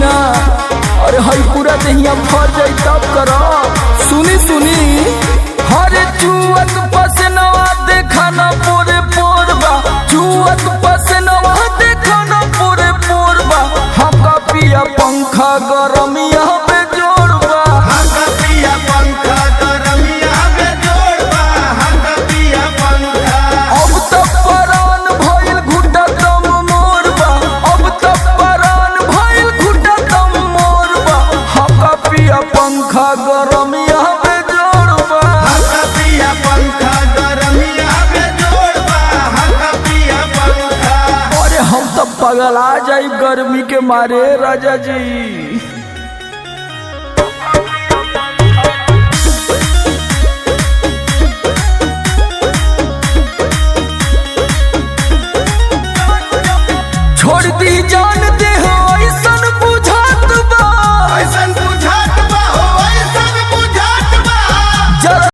ना। अरे हई पूरा दहिया फर जाई तब करो। सुनी सुनी हरे चुअत पसनवा देखा ना पूरे पोरबा, चुअत पसनवा देखा ना पूरे पोरबा। हमका पिया पंखा गरमिया में जोड़बा, हमका पिया पंखा गरमिया में जोड़बा, हमका पिया पंखा। अब तक परान भइल घुटा दम मोरबा, अब तक परान भइल घुटा दम मोरबा। हमका पिया पंखा गरमिया में जोड़बा, हमका पिया पंखा गरमिया में जोड़बा, हमका पिया पंखा। अरे हम तो पगला जाई गर्मी के मारे राजा जी।